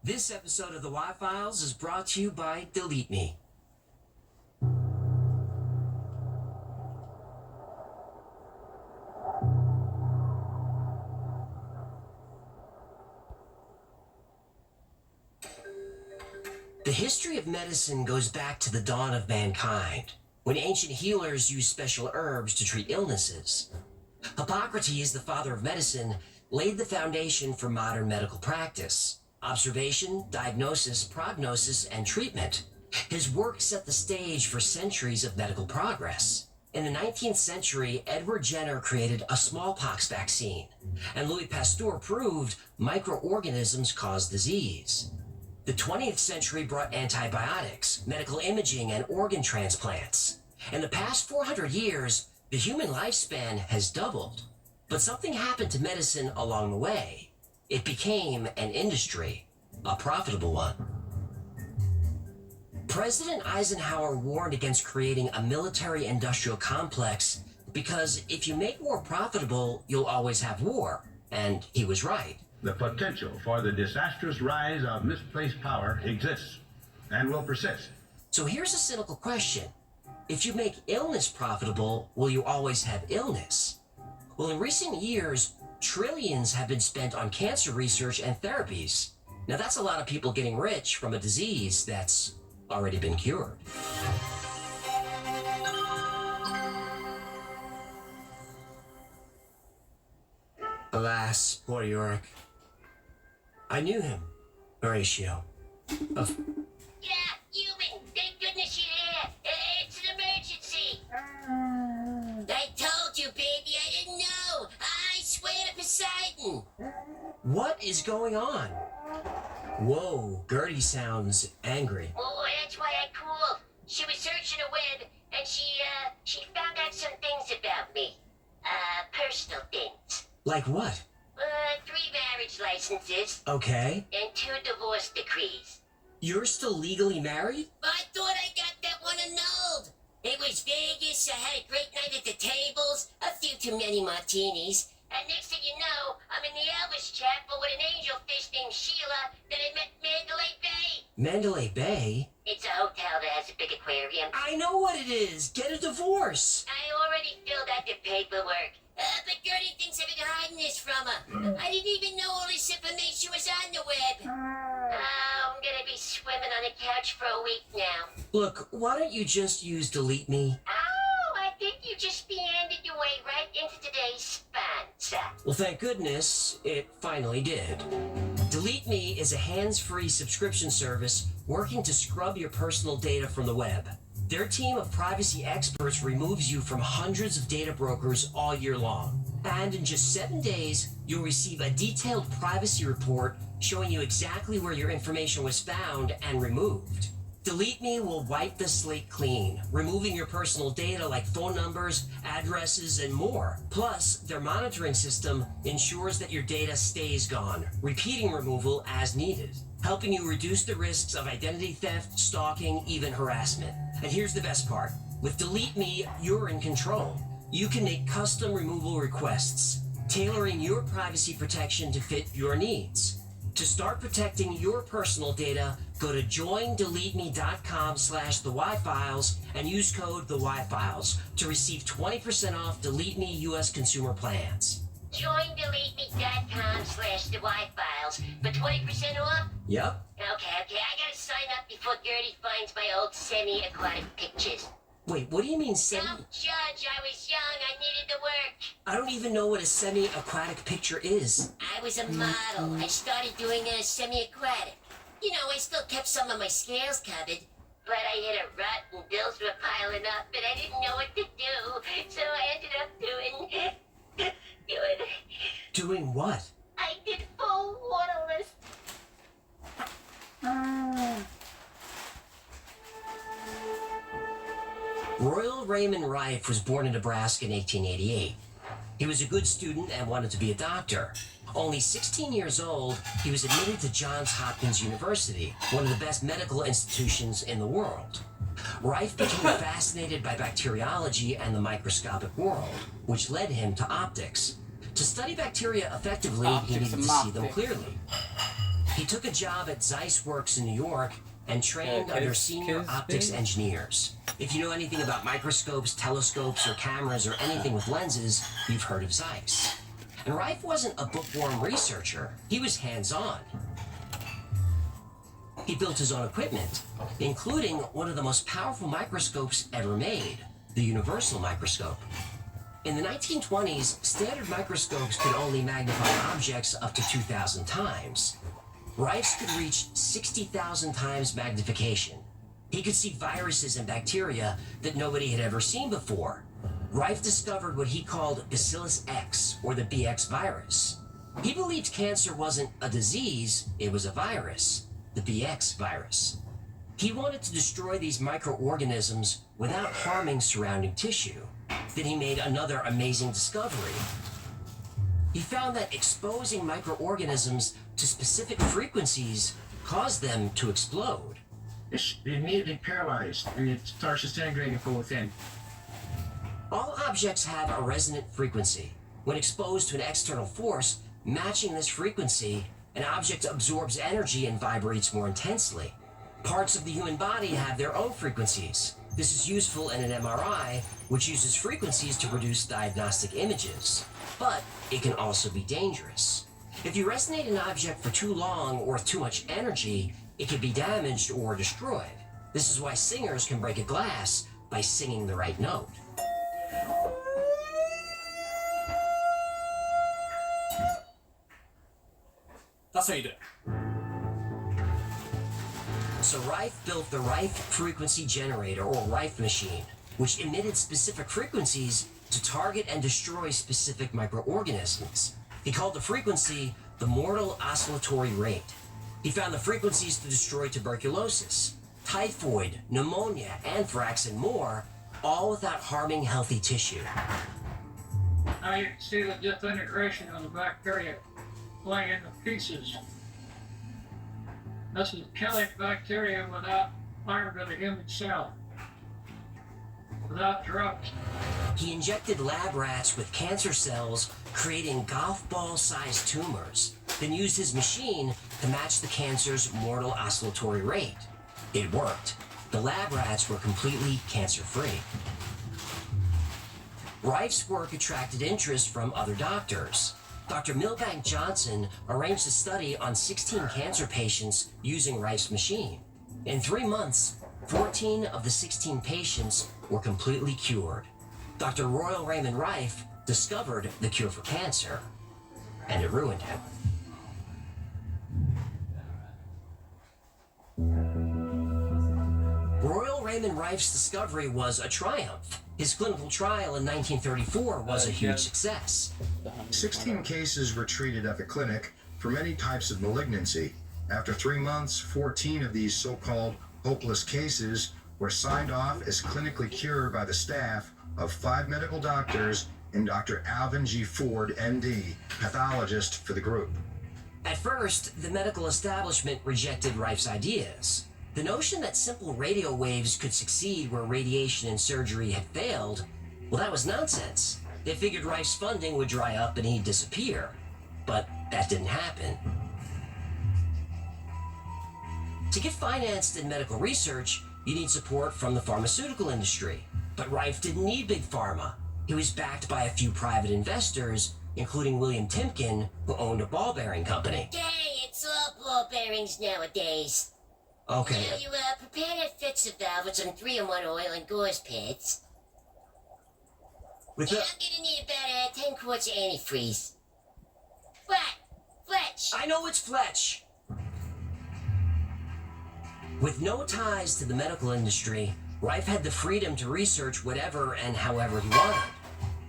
This episode of the Thye Files is brought to you by Delete Me. The history of medicine goes back to the dawn of mankind, when ancient healers used special herbs to treat illnesses. Hippocrates, the father of medicine, laid the foundation for modern medical practice: observation, diagnosis, prognosis, and treatment. His work set the stage for centuries of medical progress. In the 19th century, Edward Jenner created a smallpox vaccine, and Louis Pasteur proved microorganisms cause disease. The 20th century brought antibiotics, medical imaging, and organ transplants. In the past 400 years, the human lifespan has doubled. But something happened to medicine along the way. It became an industry, a profitable one. President Eisenhower warned against creating a military-industrial complex because if you make war profitable, you'll always have war. And he was right. The potential for the disastrous rise of misplaced power exists and will persist. So here's a cynical question. If you make illness profitable, will you always have illness? Well, in recent years, trillions have been spent on cancer research and therapies. Now that's a lot of people getting rich from a disease that's already been cured. Alas, poor Yorick. I knew him, Horatio. Yeah, human! Thank goodness you're here! It's an emergency! I told you, baby, I didn't know! I swear to Poseidon! What is going on? Whoa, Gertie sounds angry. Oh, that's why I called. She was searching the web, and she found out some things about me. Personal things. Like what? 3 marriage licenses. Okay. And 2 divorce decrees. You're still legally married? I thought I got that one annulled. It was Vegas, I had a great night at the tables, a few too many martinis, and next thing you know, I'm in the Elvis chapel with an angel fish named Sheila that I met Mandalay Bay. Mandalay Bay? It's a hotel that has a big aquarium. I know what it is. Get a divorce. I already filled out the paperwork. But Gertie thinks I've been hiding this from her. I didn't even know all this information was on the web. Oh, I'm gonna be swimming on the couch for a week now. Look, why don't you just use Delete Me? Oh, I think you just meandered your way right into today's sponsor. Well, thank goodness it finally did. Delete Me is a hands-free subscription service working to scrub your personal data from the web. Their team of privacy experts removes you from hundreds of data brokers all year long. And in just 7 days, you'll receive a detailed privacy report showing you exactly where your information was found and removed. Delete Me will wipe the slate clean, removing your personal data like phone numbers, addresses, and more. Plus, their monitoring system ensures that your data stays gone, repeating removal as needed, helping you reduce the risks of identity theft, stalking, even harassment. And here's the best part. With Delete Me, you're in control. You can make custom removal requests, tailoring your privacy protection to fit your needs. To start protecting your personal data, go to joindeleteme.com/theyfiles and use code theyfiles to receive 20% off Delete Me US consumer plans. Joindeleteme.com/theyfiles for 20% off? Yep. Okay, I gotta sign up before Gertie finds my old semi-aquatic pictures. Wait, what do you mean Don't judge, I was young, I needed to work. I don't even know what a semi-aquatic picture is. I was a model. I started doing a semi-aquatic. You know, I still kept some of my scales covered, but I hit a rut and bills were piling up and I didn't know what to do, so I ended up doing Doing what? I did full waterless. Royal Raymond Rife was born in Nebraska in 1888. He was a good student and wanted to be a doctor. Only 16 years old, he was admitted to Johns Hopkins University, one of the best medical institutions in the world. Rife became fascinated by bacteriology and the microscopic world, which led him to optics. To study bacteria effectively, he needed to see them clearly. He took a job at Zeiss Works in New York and trained under senior optics engineers. If you know anything about microscopes, telescopes, or cameras, or anything with lenses, you've heard of Zeiss. And Reif wasn't a bookworm researcher. He was hands-on. He built his own equipment, including one of the most powerful microscopes ever made, the universal microscope. In the 1920s, standard microscopes could only magnify objects up to 2,000 times. Reif's could reach 60,000 times magnification. He could see viruses and bacteria that nobody had ever seen before. Reif discovered what he called Bacillus X, or the BX virus. He believed cancer wasn't a disease, it was a virus, the BX virus. He wanted to destroy these microorganisms without harming surrounding tissue. Then he made another amazing discovery. He found that exposing microorganisms to specific frequencies caused them to explode. It's immediately paralyzed and it starts disintegrating from within. All objects have a resonant frequency. When exposed to an external force matching this frequency, an object absorbs energy and vibrates more intensely. Parts of the human body have their own frequencies. This is useful in an MRI, which uses frequencies to produce diagnostic images. But it can also be dangerous. If you resonate an object for too long or with too much energy, it can be damaged or destroyed. This is why singers can break a glass by singing the right note. That's how you do it. So Reif built the Reif frequency generator, or Reif machine, which emitted specific frequencies to target and destroy specific microorganisms. He called the frequency the mortal oscillatory rate. He found the frequencies to destroy tuberculosis, typhoid, pneumonia, anthrax, and more, all without harming healthy tissue. Now you can see the disintegration of the bacteria going into pieces. This is killing bacteria without harm to the human cell, without drugs. He injected lab rats with cancer cells, creating golf ball-sized tumors, then used his machine to match the cancer's mortal oscillatory rate. It worked. The lab rats were completely cancer-free. Reif's work attracted interest from other doctors. Dr. Milbank Johnson arranged a study on 16 cancer patients using Reif's machine. In 3 months, 14 of the 16 patients were completely cured. Dr. Royal Raymond Reif discovered the cure for cancer, and it ruined him. Royal Raymond Reif's discovery was a triumph. His clinical trial in 1934 was a huge success. 16 cases were treated at the clinic for many types of malignancy. After 3 months, 14 of these so-called hopeless cases were signed off as clinically cured by the staff of 5 medical doctors and Dr. Alvin G. Ford, MD, pathologist for the group. At first, the medical establishment rejected Reif's ideas. The notion that simple radio waves could succeed where radiation and surgery had failed, well, that was nonsense. They figured Reif's funding would dry up and he'd disappear. But that didn't happen. To get financed in medical research, you need support from the pharmaceutical industry. But Reif didn't need big pharma. He was backed by a few private investors, including William Timken, who owned a ball bearing company. Hey, it's all ball bearings nowadays. Okay. Now you prepare that fixer valve with some 3-in-1 oil and gauze pads. With And the... I'm gonna need about 10 quarts of antifreeze. What? Fletch! I know it's Fletch. With no ties to the medical industry, Reif had the freedom to research whatever and however he wanted.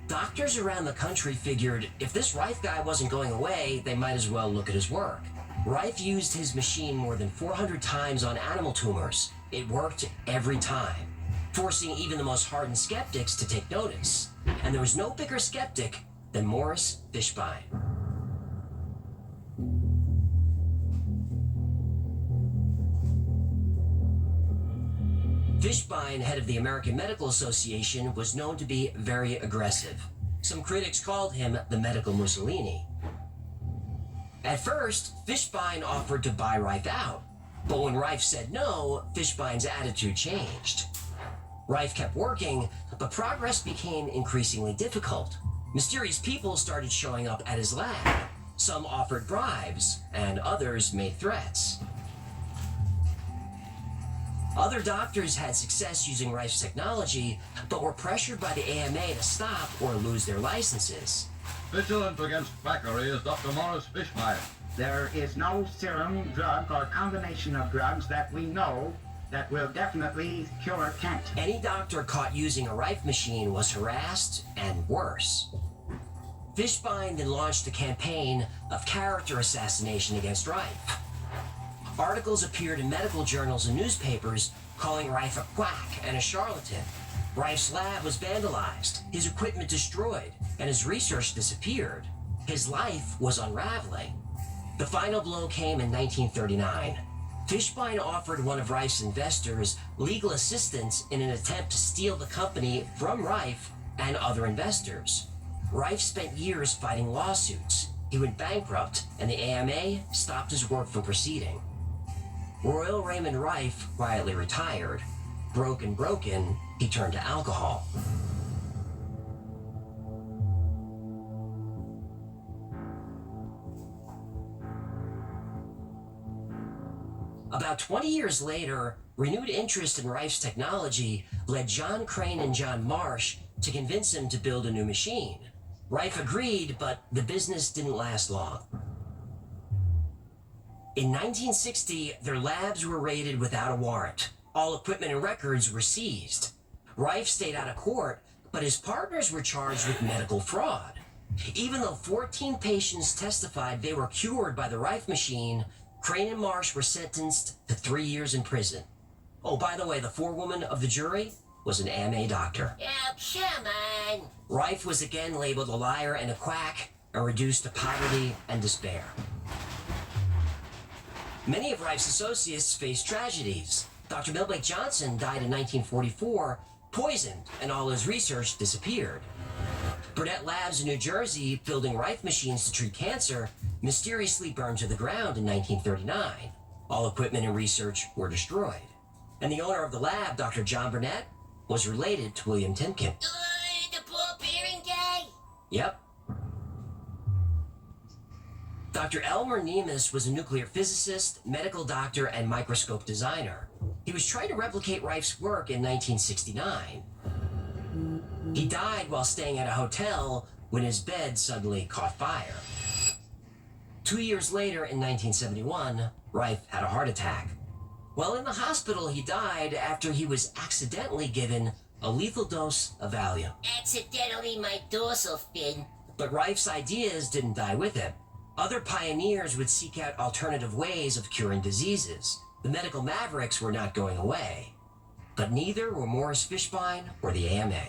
Doctors around the country figured if this Reif guy wasn't going away, they might as well look at his work. Reif used his machine more than 400 times on animal tumors. It worked every time, forcing even the most hardened skeptics to take notice. And there was no bigger skeptic than Morris Fishbein. Fishbein, head of the American Medical Association, was known to be very aggressive. Some critics called him the medical Mussolini. At first, Fishbein offered to buy Rife out, but when Rife said no, Fishbein's attitude changed. Rife kept working, but progress became increasingly difficult. Mysterious people started showing up at his lab. Some offered bribes, and others made threats. Other doctors had success using Rife's technology, but were pressured by the AMA to stop or lose their licenses. Vigilant against quackery is Dr. Morris Fishbein. There is no serum, drug, or combination of drugs that we know that will definitely cure cancer. Any doctor caught using a Rife machine was harassed and worse. Fishbein then launched a campaign of character assassination against Rife. Articles appeared in medical journals and newspapers calling Rife a quack and a charlatan. Rife's lab was vandalized, his equipment destroyed, and his research disappeared. His life was unraveling. The final blow came in 1939. Fishbein offered one of Rife's investors legal assistance in an attempt to steal the company from Rife and other investors. Rife spent years fighting lawsuits. He went bankrupt, and the AMA stopped his work from proceeding. Royal Raymond Rife quietly retired. Broken, he turned to alcohol. About 20 years later, renewed interest in Rife's technology led John Crane and John Marsh to convince him to build a new machine. Rife agreed, but the business didn't last long. In 1960, their labs were raided without a warrant. All equipment and records were seized. Rife stayed out of court, but his partners were charged with medical fraud. Even though 14 patients testified they were cured by the Rife machine, Crane and Marsh were sentenced to 3 years in prison. Oh, by the way, the forewoman of the jury was an AMA doctor. Oh, come on. Rife was again labeled a liar and a quack and reduced to poverty and despair. Many of Rife's associates faced tragedies. Dr. Milbank Johnson died in 1944, poisoned, and all his research disappeared. Burnett Labs in New Jersey, building Rife machines to treat cancer, mysteriously burned to the ground in 1939. All equipment and research were destroyed. And the owner of the lab, Dr. John Burnett, was related to William Timken. The ball-bearing guy? Yep. Dr. Elmer Nemes was a nuclear physicist, medical doctor, and microscope designer. He was trying to replicate Rife's work in 1969. He died while staying at a hotel when his bed suddenly caught fire. 2 years later, in 1971, Rife had a heart attack. While in the hospital, he died after he was accidentally given a lethal dose of Valium. Accidentally my dorsal fin. But Rife's ideas didn't die with him. Other pioneers would seek out alternative ways of curing diseases. The medical mavericks were not going away. But neither were Morris Fishbein or the AMA.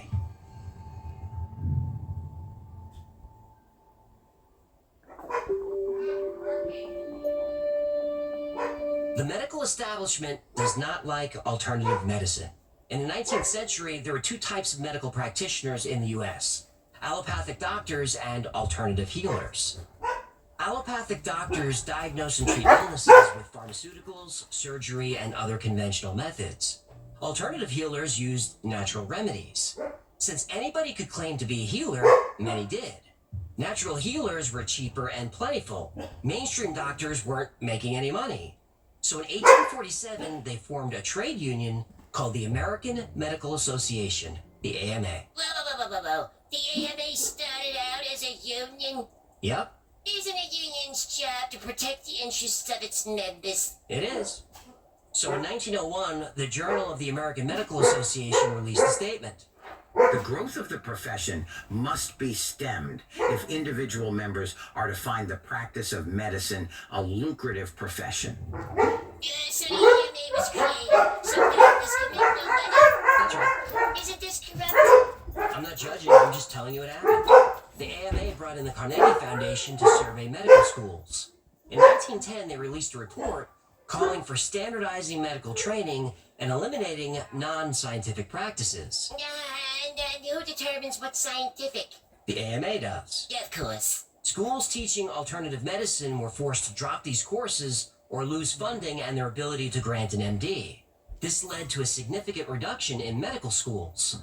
The medical establishment does not like alternative medicine. In the 19th century, there were two types of medical practitioners in the US: allopathic doctors and alternative healers. Allopathic doctors diagnose and treat illnesses with pharmaceuticals, surgery, and other conventional methods. Alternative healers used natural remedies. Since anybody could claim to be a healer, many did. Natural healers were cheaper and plentiful. Mainstream doctors weren't making any money. So in 1847, they formed a trade union called the American Medical Association, the AMA. Whoa. The AMA started out as a union? Yep, Isn't a union's job to protect the interests of its members? it is. So in 1901, the Journal of the American Medical Association released a statement. The growth of the profession must be stemmed if individual members are to find the practice of medicine a lucrative profession. So the AMA was created so members can make no money? That's right. Isn't this corrupt? I'm not judging, I'm just telling you what happened. The AMA brought in the Carnegie Foundation to survey medical schools. In 1910, they released a report calling for standardizing medical training and eliminating non-scientific practices. And who determines what's scientific? The AMA does. Yeah, of course. Schools teaching alternative medicine were forced to drop these courses or lose funding and their ability to grant an MD. This led to a significant reduction in medical schools.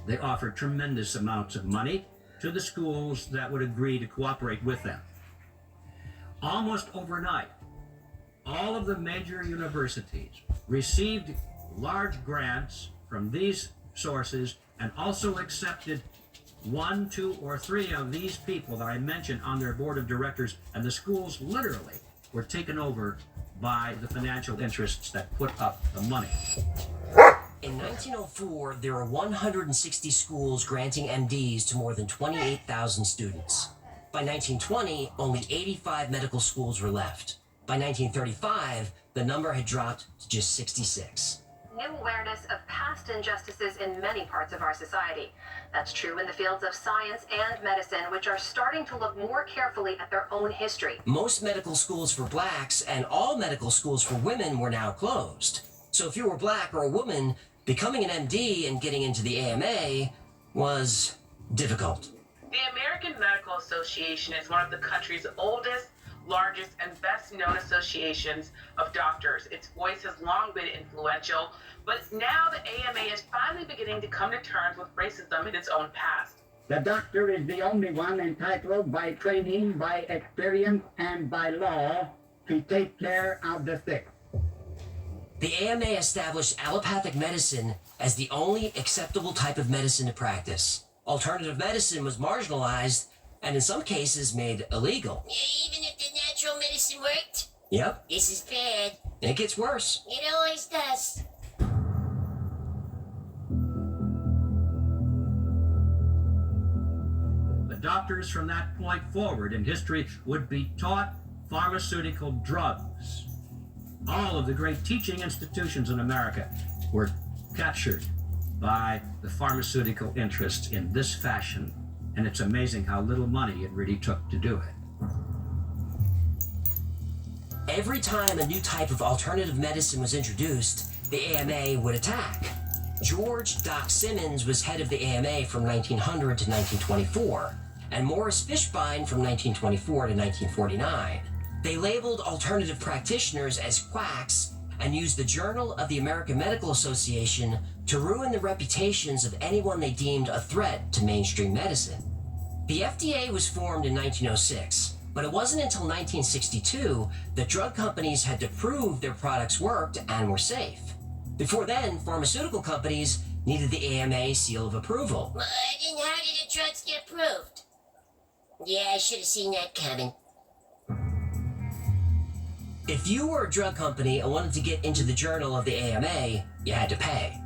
They offered tremendous amounts of money to the schools that would agree to cooperate with them. Almost overnight, all of the major universities received large grants from these sources and also accepted 1, 2, or 3 of these people that I mentioned on their board of directors, and the schools literally were taken over by the financial interests that put up the money. In 1904, there were 160 schools granting MDs to more than 28,000 students. By 1920, only 85 medical schools were left. By 1935, the number had dropped to just 66. New awareness of past injustices in many parts of our society. That's true in the fields of science and medicine, which are starting to look more carefully at their own history. Most medical schools for blacks and all medical schools for women were now closed. So if you were black or a woman, becoming an MD and getting into the AMA was difficult. The American Medical Association is one of the country's oldest, largest, and best-known associations of doctors. Its voice has long been influential, but now the AMA is finally beginning to come to terms with racism in its own past. The doctor is the only one entitled by training, by experience, and by law to take care of the sick. The AMA established allopathic medicine as the only acceptable type of medicine to practice. Alternative medicine was marginalized and in some cases made illegal. Even if the natural medicine worked? Yep. This is bad. It gets worse. It always does. The doctors from that point forward in history would be taught pharmaceutical drugs. All of the great teaching institutions in America were captured by the pharmaceutical interests in this fashion. And it's amazing how little money it really took to do it. Every time a new type of alternative medicine was introduced, the AMA would attack. George Doc Simmons was head of the AMA from 1900 to 1924, and Morris Fishbein from 1924 to 1949. They labeled alternative practitioners as quacks and used the Journal of the American Medical Association to ruin the reputations of anyone they deemed a threat to mainstream medicine. The FDA was formed in 1906, but it wasn't until 1962 that drug companies had to prove their products worked and were safe. Before then, pharmaceutical companies needed the AMA seal of approval. Well, then how did the drugs get approved? Yeah, I should have seen that coming. If you were a drug company and wanted to get into the Journal of the AMA, you had to pay.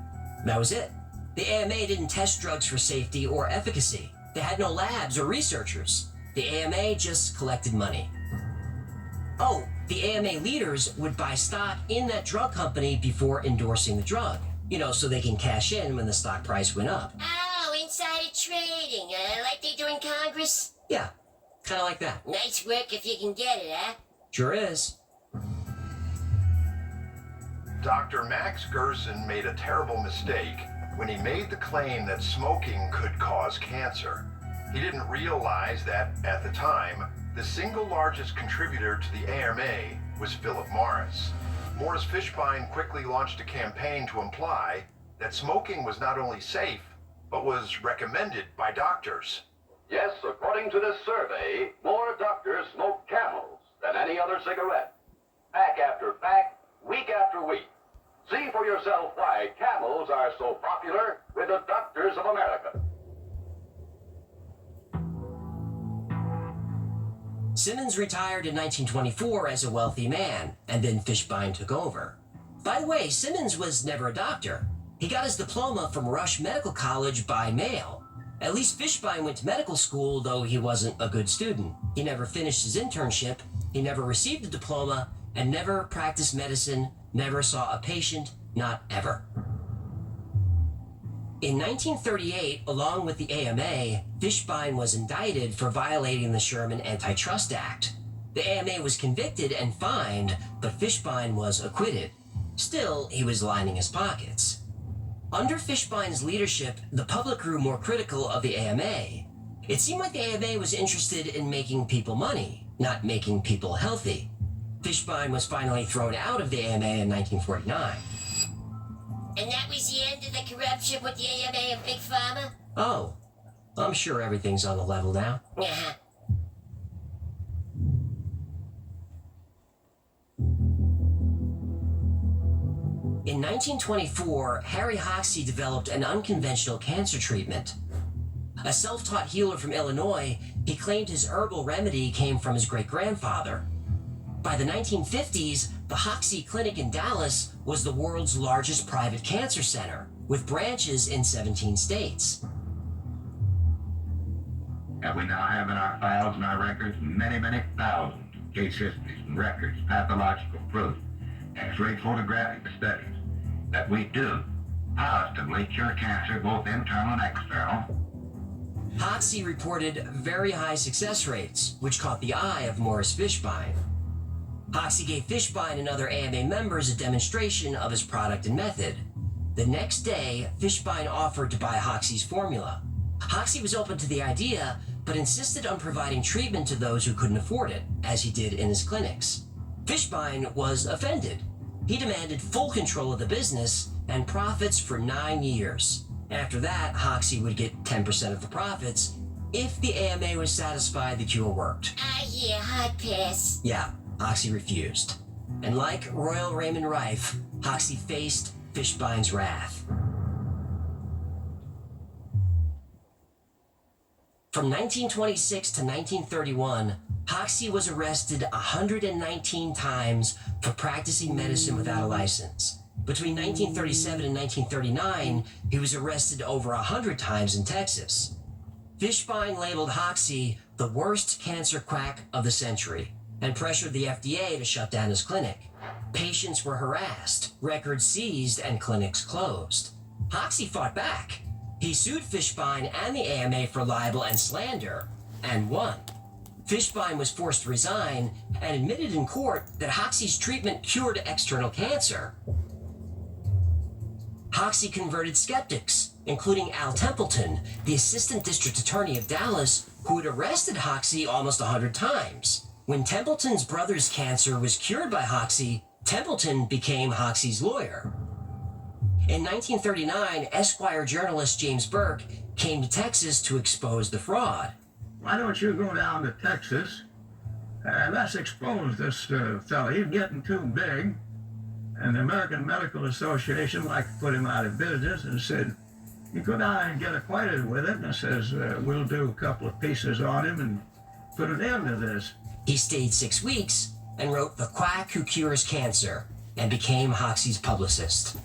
That was it. The AMA didn't test drugs for safety or efficacy. They had no labs or researchers. The AMA just collected money. Oh, the AMA leaders would buy stock in that drug company before endorsing the drug. You know, so they can cash in when the stock price went up. Oh, insider trading, like they do in Congress? Yeah, kind of like that. Nice work if you can get it, huh? Sure is. Dr. Max Gerson made a terrible mistake when he made the claim that smoking could cause cancer. He didn't realize that, at the time, the single largest contributor to the AMA was Philip Morris. Morris Fishbein quickly launched a campaign to imply that smoking was not only safe, but was recommended by doctors. Yes, according to this survey, more doctors smoke Camels than any other cigarette. Pack after pack, week after week. See for yourself why Camels are so popular with the doctors of America. Simmons retired in 1924 as a wealthy man, and then Fishbein took over. By the way, Simmons was never a doctor. He got his diploma from Rush Medical College by mail. At least Fishbein went to medical school, though he wasn't a good student. He never finished his internship, he never received a diploma, and never practiced medicine, never saw a patient, not ever. In 1938, along with the AMA, Fishbein was indicted for violating the Sherman Antitrust Act. The AMA was convicted and fined, but Fishbein was acquitted. Still, he was lining his pockets. Under Fishbein's leadership, the public grew more critical of the AMA. It seemed like the AMA was interested in making people money, not making people healthy. Fishbein was finally thrown out of the AMA in 1949. And that was the end of the corruption with the AMA and Big Pharma? Oh, I'm sure everything's on the level now. Uh-huh. In 1924, Harry Hoxsey developed an unconventional cancer treatment. A self-taught healer from Illinois, he claimed his herbal remedy came from his great-grandfather. By the 1950s, the Hoxsey Clinic in Dallas was the world's largest private cancer center, with branches in 17 states. And we now have in our files and our records many, many thousands of case histories and records, pathological proof, X-ray photographic studies that we do positively cure cancer, both internal and external. Hoxsey reported very high success rates, which caught the eye of Morris Fishbein. Hoxsey gave Fishbein and other AMA members a demonstration of his product and method. The next day, Fishbein offered to buy Hoxsey's formula. Hoxsey was open to the idea, but insisted on providing treatment to those who couldn't afford it, as he did in his clinics. Fishbein was offended. He demanded full control of the business and profits for 9 years. After that, Hoxsey would get 10% of the profits if the AMA was satisfied the cure worked. Yeah, hard pass. Yeah, Hoxsey refused. And like Royal Raymond Rife, Hoxsey faced Fishbein's wrath. From 1926 to 1931, Hoxsey was arrested 119 times for practicing medicine without a license. Between 1937 and 1939, he was arrested over 100 times in Texas. Fishbein labeled Hoxsey the worst cancer quack of the century and pressured the FDA to shut down his clinic. Patients were harassed, records seized, and clinics closed. Hoxsey fought back. He sued Fishbein and the AMA for libel and slander, and won. Fishbein was forced to resign and admitted in court that Hoxsey's treatment cured external cancer. Hoxsey converted skeptics, including Al Templeton, the assistant district attorney of Dallas, who had arrested Hoxsey almost 100 times. When Templeton's brother's cancer was cured by Hoxsey, Templeton became Hoxsey's lawyer. In 1939, Esquire journalist James Burke came to Texas to expose the fraud. Why don't you go down to Texas and let's expose this fellow. He's getting too big. And the American Medical Association liked to put him out of business and said, you go down and get acquainted with it. And it says, we'll do a couple of pieces on him and put an end to this. He stayed 6 weeks and wrote The Quack Who Cures Cancer and became Hoxsey's publicist.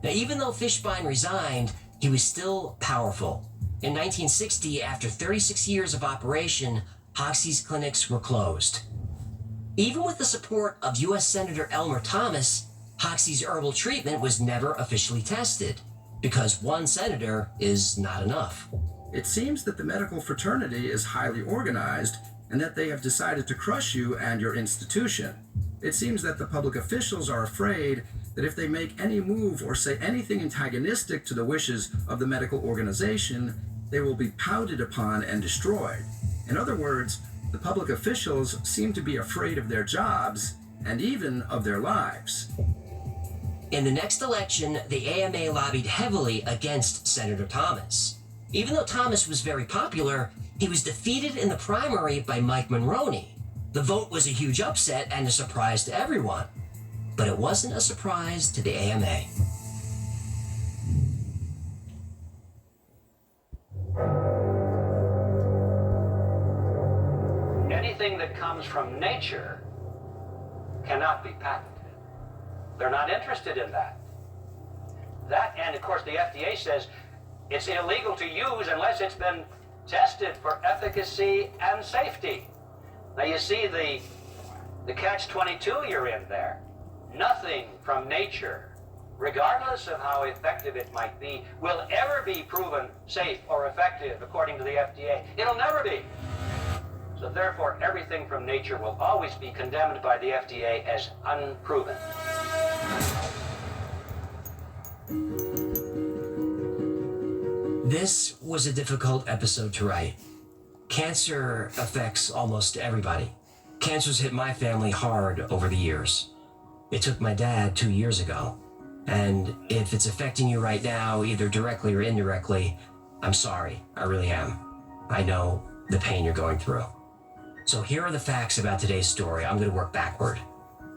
Now, even though Fishbein resigned, he was still powerful. In 1960, after 36 years of operation, Hoxsey's clinics were closed. Even with the support of U.S. Senator Elmer Thomas, Hoxsey's herbal treatment was never officially tested, because one senator is not enough. It seems that the medical fraternity is highly organized and that they have decided to crush you and your institution. It seems that the public officials are afraid that if they make any move or say anything antagonistic to the wishes of the medical organization, they will be pouted upon and destroyed. In other words, the public officials seem to be afraid of their jobs and even of their lives. In the next election, the AMA lobbied heavily against Senator Thomas. Even though Thomas was very popular, he was defeated in the primary by Mike Monroney. The vote was a huge upset and a surprise to everyone. But it wasn't a surprise to the AMA. Anything that comes from nature cannot be patented. They're not interested in that. And of course the FDA says it's illegal to use unless it's been tested for efficacy and safety. Now you see the catch-22 you're in there. Nothing from nature, regardless of how effective it might be, will ever be proven safe or effective according to the FDA. It'll never be. So therefore, everything from nature will always be condemned by the FDA as unproven. This This was a difficult episode to write. Cancer affects almost everybody. Cancer's hit my family hard over the years. It took my dad 2 years ago. And if it's affecting you right now, either directly or indirectly, I'm sorry. I really am. I know the pain you're going through. So here are the facts about today's story. I'm going to work backward.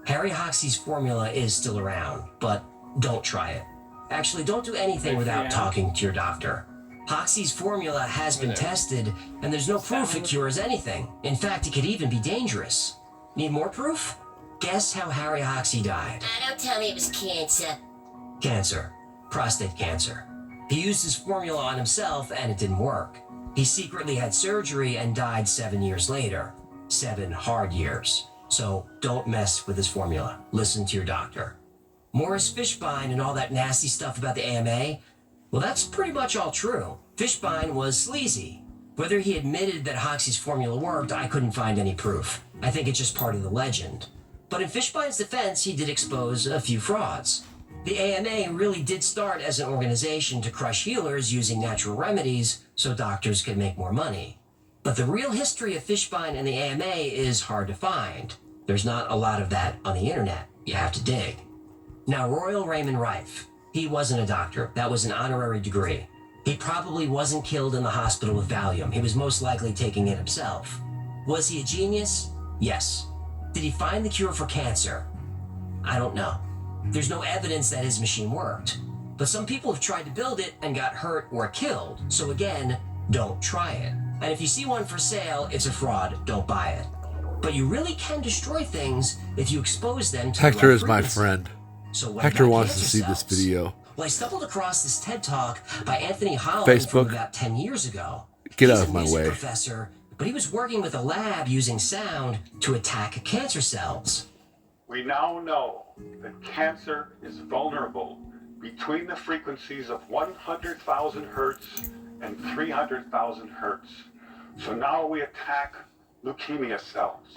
Harry Hoxsey's formula is still around, but don't try it. Actually, don't do anything without talking to your doctor. Hoxsey's formula has been tested, and there's no proof it cures anything. In fact, it could even be dangerous. Need more proof? Guess how Harry Hoxsey died. Don't tell me it was cancer. Cancer. Prostate cancer. He used his formula on himself, and it didn't work. He secretly had surgery and died 7 years later. 7 hard years. So don't mess with his formula. Listen to your doctor. Morris Fishbein and all that nasty stuff about the AMA, well, that's pretty much all true. Fishbein was sleazy. Whether he admitted that Hoxsey's formula worked, I couldn't find any proof. I think it's just part of the legend. But in Fishbein's defense, he did expose a few frauds. The AMA really did start as an organization to crush healers using natural remedies so doctors could make more money. But the real history of Fishbein and the AMA is hard to find. There's not a lot of that on the internet. You have to dig. Now, Royal Raymond Rife, he wasn't a doctor. That was an honorary degree. He probably wasn't killed in the hospital with Valium. He was most likely taking it himself. Was he a genius? Yes. Did he find the cure for cancer? I don't know. There's no evidence that his machine worked. But some people have tried to build it and got hurt or killed. So again, don't try it. And if you see one for sale, it's a fraud. Don't buy it. But you really can destroy things if you expose them to Hector the right is my frequency. friend. So what Hector about wants to cancer see this cells? video. Well, I stumbled across this TED Talk by Anthony Holland Facebook. from about 10 years ago. Get He's out of a my music way. professor, but he was working with a lab using sound to attack cancer cells. We now know that cancer is vulnerable between the frequencies of 100,000 hertz and 300,000 hertz. So now we attack leukemia cells.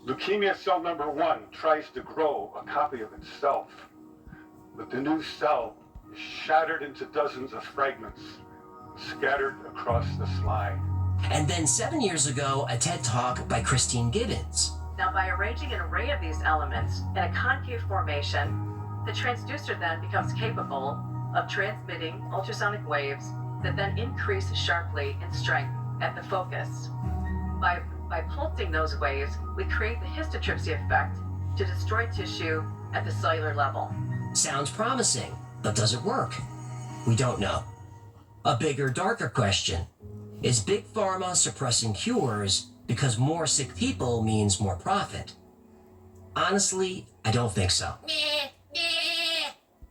Leukemia cell number 1 tries to grow a copy of itself, but the new cell is shattered into dozens of fragments, scattered across the slide. And then 7 years ago, a TED Talk by Christine Gibbons. Now, by arranging an array of these elements in a concave formation, the transducer then becomes capable of transmitting ultrasonic waves that then increase sharply in strength at the focus. By pulsing those waves, we create the histotripsy effect to destroy tissue at the cellular level. Sounds promising, but does it work? We don't know. A bigger, darker question. Is Big Pharma suppressing cures because more sick people means more profit? Honestly, I don't think so.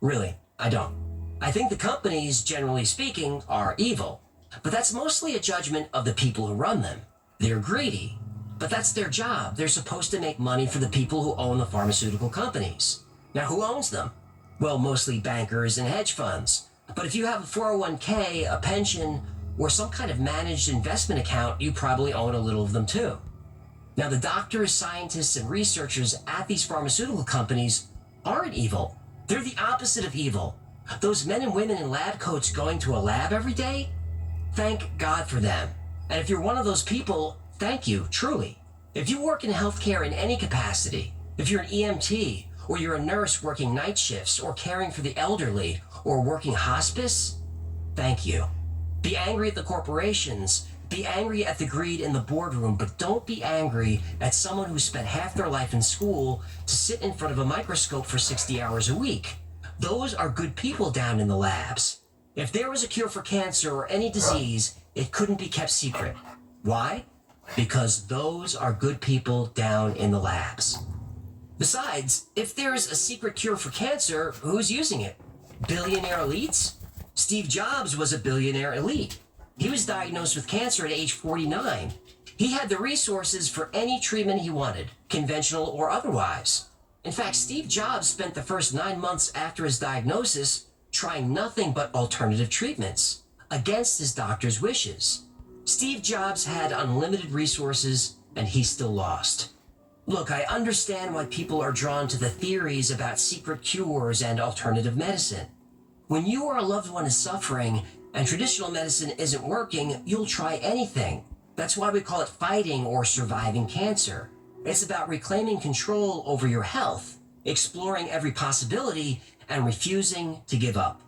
Really, I don't. I think the companies, generally speaking, are evil. But that's mostly a judgment of the people who run them. They're greedy. But that's their job. They're supposed to make money for the people who own the pharmaceutical companies. Now, who owns them? Well, mostly bankers and hedge funds. But if you have a 401k, a pension, or some kind of managed investment account, you probably own a little of them too. Now, the doctors, scientists, and researchers at these pharmaceutical companies aren't evil. They're the opposite of evil. Those men and women in lab coats going to a lab every day? Thank God for them. And if you're one of those people, thank you, truly. If you work in healthcare in any capacity, if you're an EMT, or you're a nurse working night shifts, or caring for the elderly, or working hospice, thank you. Be angry at the corporations, be angry at the greed in the boardroom, but don't be angry at someone who spent half their life in school to sit in front of a microscope for 60 hours a week. Those are good people down in the labs. If there was a cure for cancer or any disease, it couldn't be kept secret. Why? Because those are good people down in the labs. Besides, if there's a secret cure for cancer, who's using it? Billionaire elites? Steve Jobs was a billionaire elite. He was diagnosed with cancer at age 49. He had the resources for any treatment he wanted, conventional or otherwise. In fact, Steve Jobs spent the first 9 months after his diagnosis trying nothing but alternative treatments, against his doctor's wishes. Steve Jobs had unlimited resources, and he still lost. Look, I understand why people are drawn to the theories about secret cures and alternative medicine. When you or a loved one is suffering, and traditional medicine isn't working, you'll try anything. That's why we call it fighting or surviving cancer. It's about reclaiming control over your health, exploring every possibility, and refusing to give up.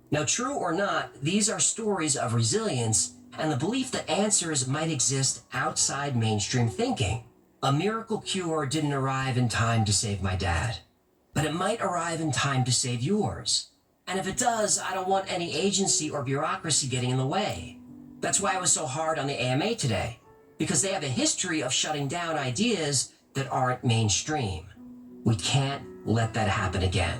Now, true or not, these are stories of resilience and the belief that answers might exist outside mainstream thinking. A miracle cure didn't arrive in time to save my dad, but it might arrive in time to save yours. And if it does, I don't want any agency or bureaucracy getting in the way. That's why I was so hard on the AMA today, because they have a history of shutting down ideas that aren't mainstream. We can't let that happen again.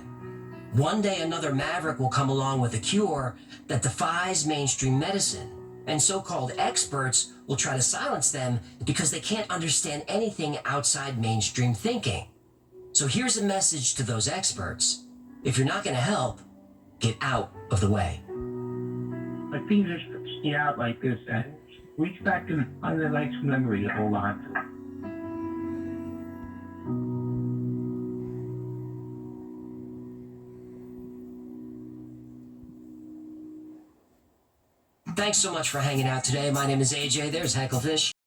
One day another maverick will come along with a cure that defies mainstream medicine, and so-called experts will try to silence them because they can't understand anything outside mainstream thinking. So here's a message to those experts. If you're not going to help, get out of the way. My fingers stick out like this and reach back and find the nice memory to hold on to. Thanks so much for hanging out today. My name is AJ. There's Hecklefish.